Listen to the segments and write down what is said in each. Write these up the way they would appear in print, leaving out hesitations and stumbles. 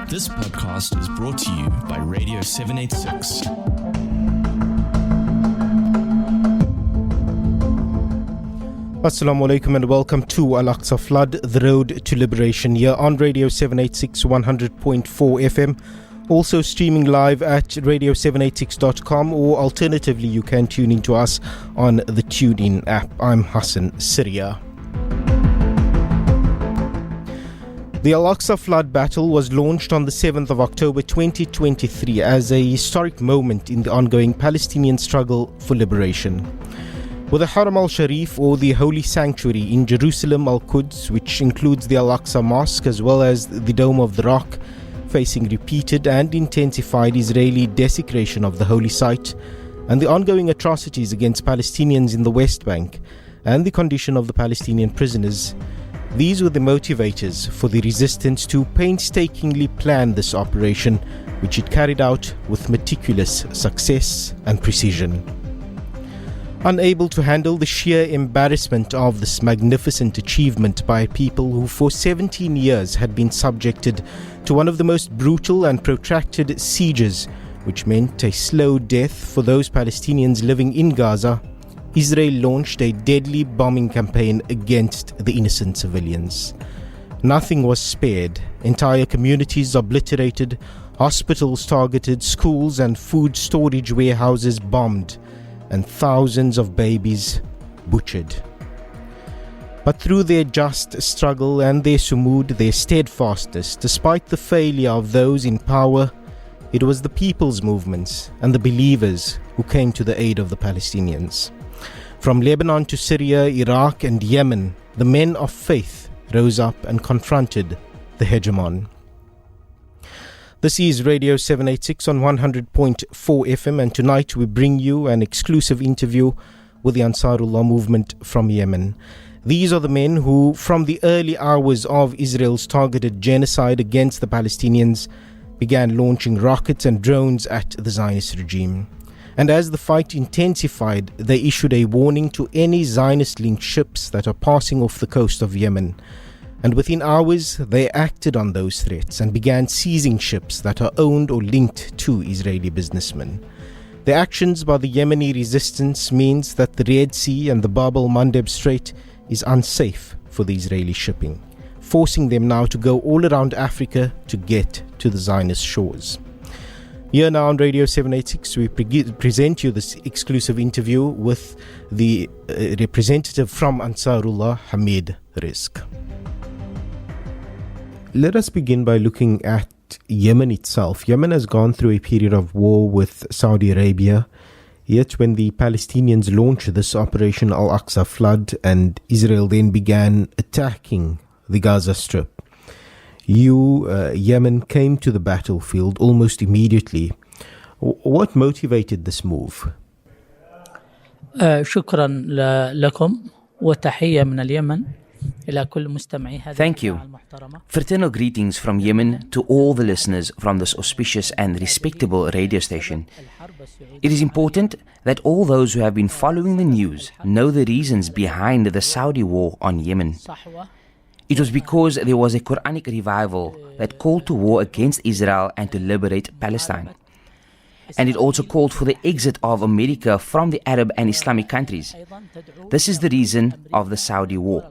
This podcast is brought to you by Radio 786. Assalamu alaikum and welcome to Al-Aqsa Flood, the road to liberation, here on Radio 786 100.4 FM. Also streaming live at radio786.com, or alternatively you can tune into us on the TuneIn app. I'm Hassan Syria. The Al-Aqsa flood battle was launched on the 7th of October 2023 as a historic moment in the ongoing Palestinian struggle for liberation. With the Haram al-Sharif, or the Holy Sanctuary in Jerusalem Al-Quds, which includes the Al-Aqsa Mosque as well as the Dome of the Rock, facing repeated and intensified Israeli desecration of the holy site, and the ongoing atrocities against Palestinians in the West Bank, and the condition of the Palestinian prisoners, these were the motivators for the resistance to painstakingly plan this operation, which it carried out with meticulous success and precision. Unable to handle the sheer embarrassment of this magnificent achievement by people who for 17 years had been subjected to one of the most brutal and protracted sieges, which meant a slow death for those Palestinians living in Gaza, Israel launched a deadly bombing campaign against the innocent civilians. Nothing was spared, entire communities obliterated, hospitals targeted, schools and food storage warehouses bombed, and thousands of babies butchered. But through their just struggle and their sumud, their steadfastness, despite the failure of those in power, it was the people's movements and the believers who came to the aid of the Palestinians. From Lebanon to Syria, Iraq and Yemen, the men of faith rose up and confronted the hegemon. This is Radio 786 on 100.4 FM, and tonight we bring you an exclusive interview with the Ansarullah movement from Yemen. These are the men who, from the early hours of Israel's targeted genocide against the Palestinians, began launching rockets and drones at the Zionist regime. And as the fight intensified, they issued a warning to any Zionist-linked ships that are passing off the coast of Yemen. And within hours, they acted on those threats and began seizing ships that are owned or linked to Israeli businessmen. The actions by the Yemeni resistance means that the Red Sea and the Bab el-Mandeb Strait is unsafe for the Israeli shipping, forcing them now to go all around Africa to get to the Zionist shores. Here now on Radio 786, we present you this exclusive interview with the representative from Ansarullah, Hamid, Rezk. Let us begin by looking at Yemen itself. Yemen has gone through a period of war with Saudi Arabia. Yet when the Palestinians launched this Operation al-Aqsa flood and Israel then began attacking the Gaza Strip, Yemen came to the battlefield almost immediately. What motivated this move? شكرا لكم وتحية من اليمن. Thank you. Fraternal greetings from Yemen to all the listeners from this auspicious and respectable radio station. It is important that all those who have been following the news know the reasons behind the Saudi war on Yemen. It was because there was a Quranic revival that called to war against Israel and to liberate Palestine. And it also called for the exit of America from the Arab and Islamic countries. This is the reason of the Saudi war.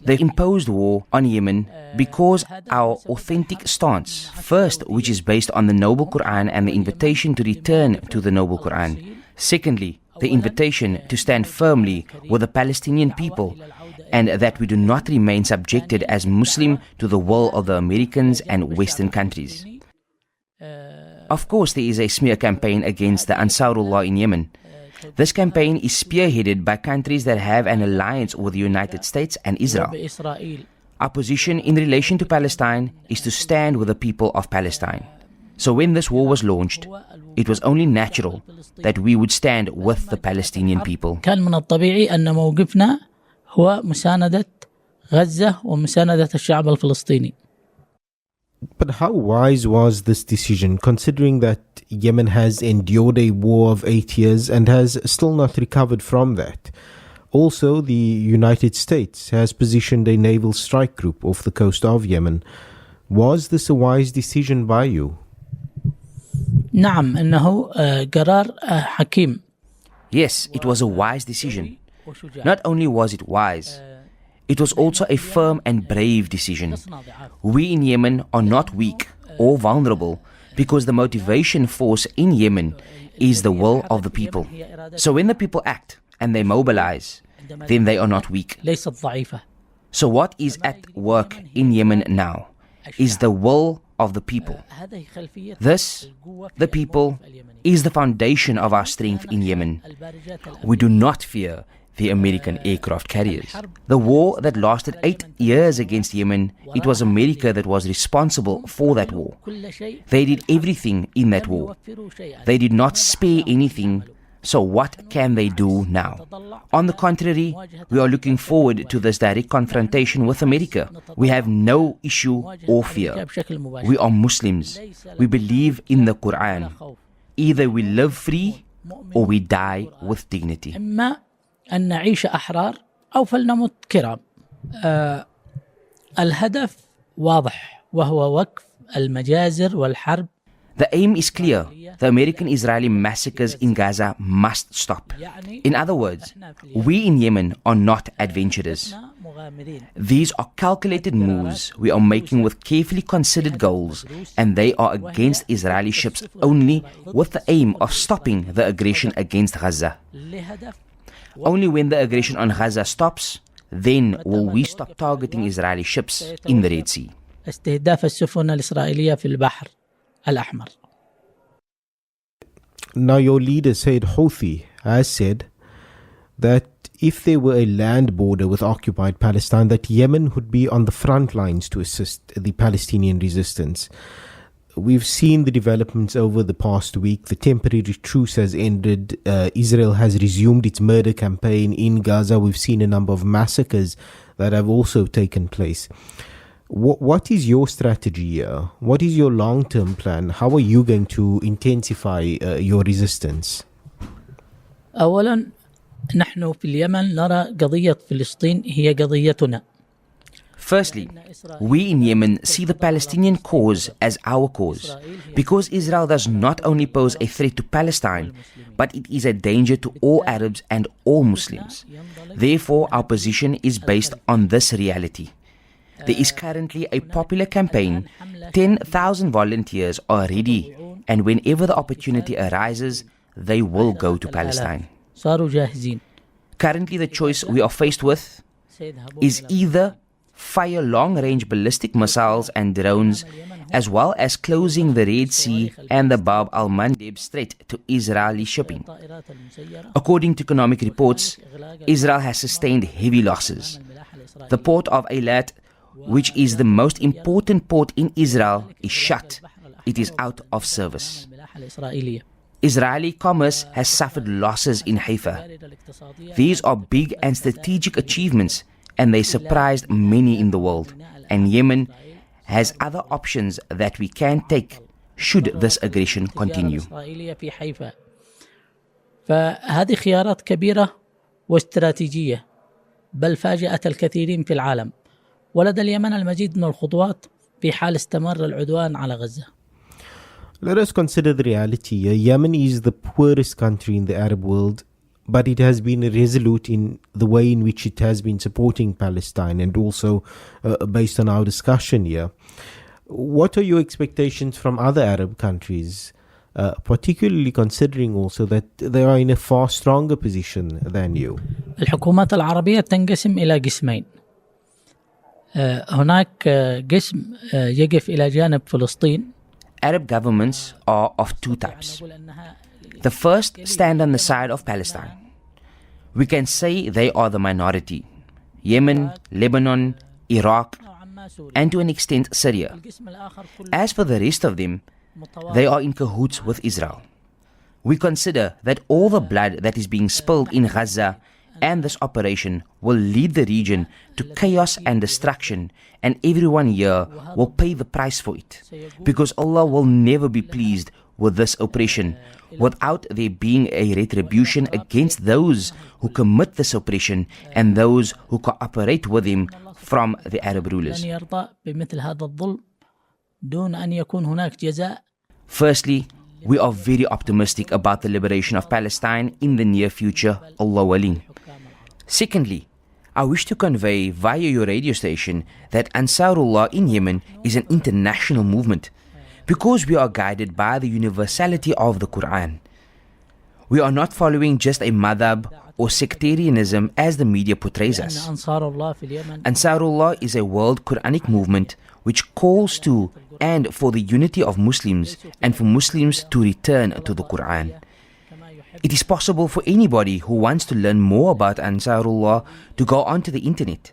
They imposed war on Yemen because our authentic stance, first, which is based on the Noble Quran and the invitation to return to the Noble Quran. Secondly, the invitation to stand firmly with the Palestinian people, and that we do not remain subjected as Muslim to the will of the Americans and Western countries. Of course, there is a smear campaign against the Ansarullah in Yemen. This campaign is spearheaded by countries that have an alliance with the United States and Israel. Our position in relation to Palestine is to stand with the people of Palestine. So when this war was launched, it was only natural that we would stand with the Palestinian people. كان من الطبيعي أن موقفنا هو مساندة غزة ومساندة الشعب الفلسطيني. But how wise was this decision, considering that Yemen has endured a war of 8 years and has still not recovered from that? Also, the United States has positioned a naval strike group off the coast of Yemen. Was this a wise decision by you? نعم إنه قرار حكيم. Yes, it was a wise decision. Not only was it wise, it was also a firm and brave decision. We in Yemen are not weak or vulnerable because the motivation force in Yemen is the will of the people. So when the people act and they mobilize, then they are not weak. ليست ضعيفة. So what is at work in Yemen now is the will of the people. This, the people, is the foundation of our strength in Yemen. We do not fear the American aircraft carriers. The war that lasted 8 years against Yemen, it was America that was responsible for that war. They did everything in that war. They did not spare anything. So what can they do now? On the contrary, we are looking forward to this direct confrontation with America. We have no issue or fear. We are Muslims. We believe in the Quran. Either we live free or we die with dignity. أن نعيش أحرار أو فلنمت كرام. الهدف واضح وهو وقف المجازر والحرب. The aim is clear. The American-Israeli massacres in Gaza must stop. In other words, we in Yemen are not adventurers. These are calculated moves we are making with carefully considered goals, and they are against Israeli ships only with the aim of stopping the aggression against Gaza. Only when the aggression on Gaza stops, then will we stop targeting Israeli ships in the Red Sea. استهداف السفن الإسرائيلية في البحر الأحمر. Now your leader Said Houthi has said that if there were a land border with occupied Palestine, that Yemen would be on the front lines to assist the Palestinian resistance. We've seen the developments over the past week. The temporary truce has ended. Israel has resumed its murder campaign in Gaza. We've seen a number of massacres that have also taken place. What is your strategy here? What is your long-term plan? How are you going to intensify your resistance? أولا نحن في اليمن نرى قضية فلسطين هي قضيتنا. Firstly, we in Yemen see the Palestinian cause as our cause, because Israel does not only pose a threat to Palestine, but it is a danger to all Arabs and all Muslims. Therefore, our position is based on this reality. There is currently a popular campaign. 10,000 volunteers are ready, and whenever the opportunity arises, they will go to Palestine. Currently, the choice we are faced with is either fire long-range ballistic missiles and drones, as well as closing the Red Sea and the Bab al-Mandeb Strait to Israeli shipping. According to economic reports, Israel has sustained heavy losses. The port of Eilat, which is the most important port in Israel, is shut. It is out of service. Israeli commerce has suffered losses in Haifa. These are big and strategic achievements, and they surprised many in the world. And Yemen has other options that we can take should this aggression continue. فهذه خيارات كبيرة واستراتيجية بل فاجأت الكثيرين في العالم. ولدى اليمن المزيد من الخطوات في حال استمر العدوان على غزة. Let us consider the reality. Yemen is the poorest country in the Arab world, but it has been resolute in the way in which it has been supporting Palestine, and also based on our discussion here. What are your expectations from other Arab countries, particularly considering also that they are in a far stronger position than you? الحكومات العربية تنقسم إلى قسمين. هناك قسم يقف إلى جانب فلسطين. Arab governments are of two types. The first stand on the side of Palestine. We can say they are the minority. Yemen, Lebanon, Iraq, and to an extent Syria. As for the rest of them, they are in cahoots with Israel. We consider that all the blood that is being spilled in Gaza and this operation will lead the region to chaos and destruction, and everyone here will pay the price for it, because Allah will never be pleased with this oppression without there being a retribution against those who commit this oppression and those who cooperate with him from the Arab rulers. دون أن يكون هناك جزاء. Firstly, we are very optimistic about the liberation of Palestine in the near future, Allah willing. Secondly, I wish to convey via your radio station that Ansarullah in Yemen is an international movement because we are guided by the universality of the Quran. We are not following just a madhab or sectarianism as the media portrays us. Ansarullah is a world Quranic movement which calls to and for the unity of Muslims and for Muslims to return to the Quran. It is possible for anybody who wants to learn more about Ansarullah to go onto the internet.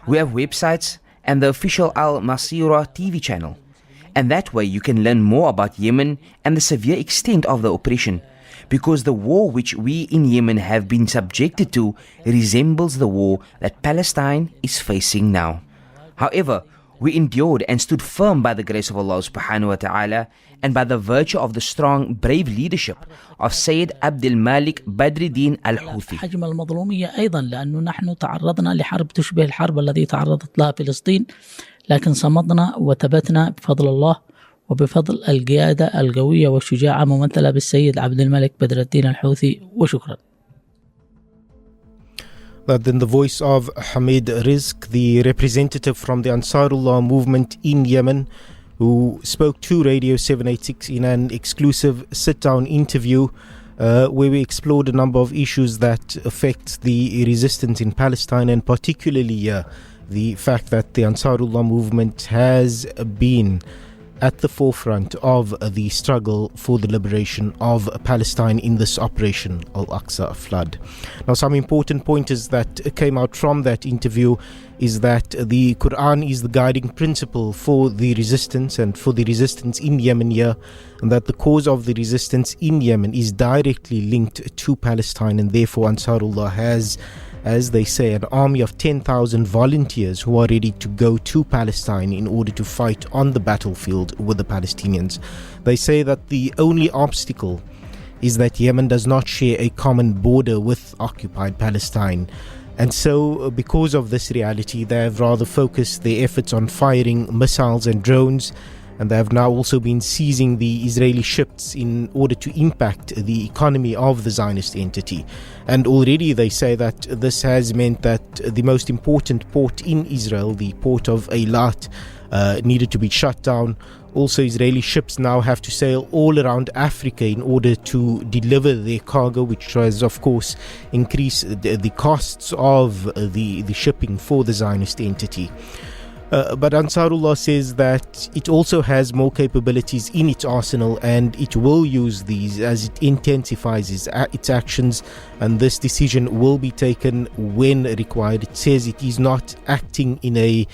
We have websites and the official Al-Masira TV channel. And that way you can learn more about Yemen and the severe extent of the oppression, because the war which we in Yemen have been subjected to resembles the war that Palestine is facing now. However, we endured and stood firm by the grace of Allah subhanahu wa ta'ala and by the virtue of the strong, brave leadership of Sayyid Abdul Malik Badruddin al-Houthi. حجم المظلومية أيضا لأنه نحن تعرضنا لحرب تشبه الحرب التي تعرضت لها فلسطين، لكن صمدنا وثبتنا بفضل الله وبفضل القيادة القوية والشجاعة ممثلة بالسيد عبد الملك بدر الدين الحوثي. وشكرا. That then the voice of Hamid Rezk, the representative from the Ansarullah movement in Yemen, who spoke to Radio 786 in an exclusive sit-down interview where we explored a number of issues that affect the resistance in Palestine, and particularly the fact that the Ansarullah movement has been at the forefront of the struggle for the liberation of Palestine in this operation, al-Aqsa flood. Now, some important pointers that came out from that interview is that the Quran is the guiding principle for the resistance and for the resistance in Yemen here, and that the cause of the resistance in Yemen is directly linked to Palestine, and therefore Ansarullah has, as they say, an army of 10,000 volunteers who are ready to go to Palestine in order to fight on the battlefield with the Palestinians. They say that the only obstacle is that Yemen does not share a common border with occupied Palestine. And so, because of this reality, they have rather focused their efforts on firing missiles and drones, and they have now also been seizing the Israeli ships in order to impact the economy of the Zionist entity. And already they say that this has meant that the most important port in Israel, the port of Eilat, needed to be shut down. Also, Israeli ships now have to sail all around Africa in order to deliver their cargo, which has, of course, increased the costs of the shipping for the Zionist entity. But Ansarullah says that it also has more capabilities in its arsenal, and it will use these as it intensifies its actions, and this decision will be taken when required. It says it is not acting in a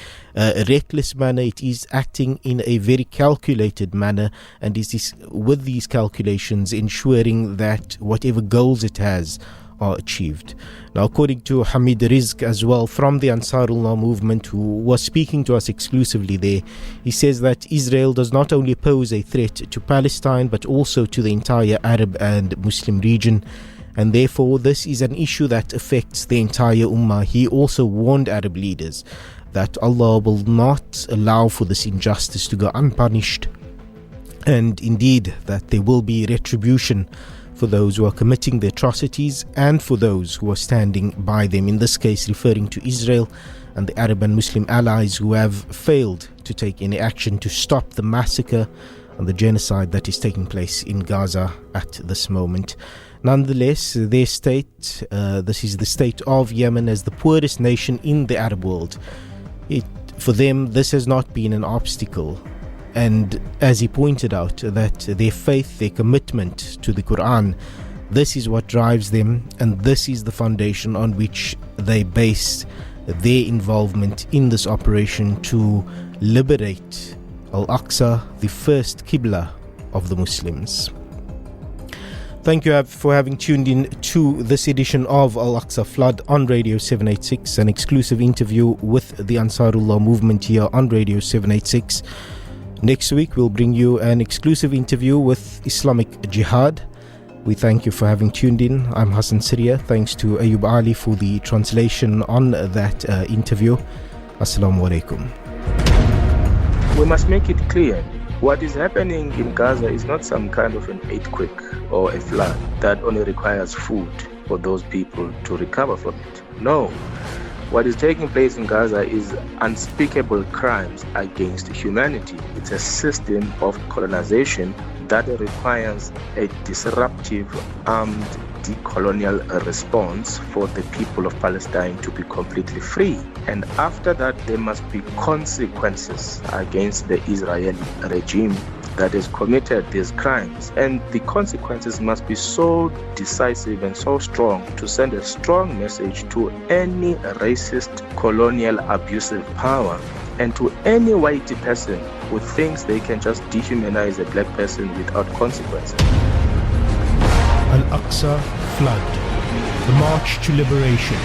reckless manner, it is acting in a very calculated manner, and is with these calculations ensuring that whatever goals it has are achieved. Now, according to Hamid Rezk as well from the Ansarullah movement, who was speaking to us exclusively there, he says that Israel does not only pose a threat to Palestine but also to the entire Arab and Muslim region, and therefore this is an issue that affects the entire Ummah. He also warned Arab leaders that Allah will not allow for this injustice to go unpunished, and indeed that there will be retribution for those who are committing the atrocities and for those who are standing by them, in this case referring to Israel and the Arab and Muslim allies who have failed to take any action to stop the massacre and the genocide that is taking place in Gaza at this moment. Nonetheless, their state, this is the state of Yemen as the poorest nation in the Arab world. For them, this has not been an obstacle. And as he pointed out, that their faith, their commitment to the Quran, this is what drives them, and this is the foundation on which they base their involvement in this operation to liberate al-Aqsa, the first Qibla of the Muslims. Thank you for having tuned in to this edition of Al-Aqsa Flood on Radio 786, an exclusive interview with the Ansarullah movement here on Radio 786. Next week, we'll bring you an exclusive interview with Islamic Jihad. We thank you for having tuned in. I'm Hassan Syria. Thanks to Ayub Ali for the translation on that interview. Assalamu alaikum. We must make it clear, what is happening in Gaza is not some kind of an earthquake or a flood that only requires food for those people to recover from it. No. What is taking place in Gaza is unspeakable crimes against humanity. It's a system of colonization that requires a disruptive armed decolonial response for the people of Palestine to be completely free. And after that, there must be consequences against the Israeli regime that has committed these crimes. And the consequences must be so decisive and so strong to send a strong message to any racist, colonial, abusive power and to any white person who thinks they can just dehumanize a black person without consequences. Al-Aqsa Flood, the March to Liberation.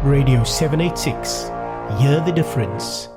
Radio 786, hear the difference.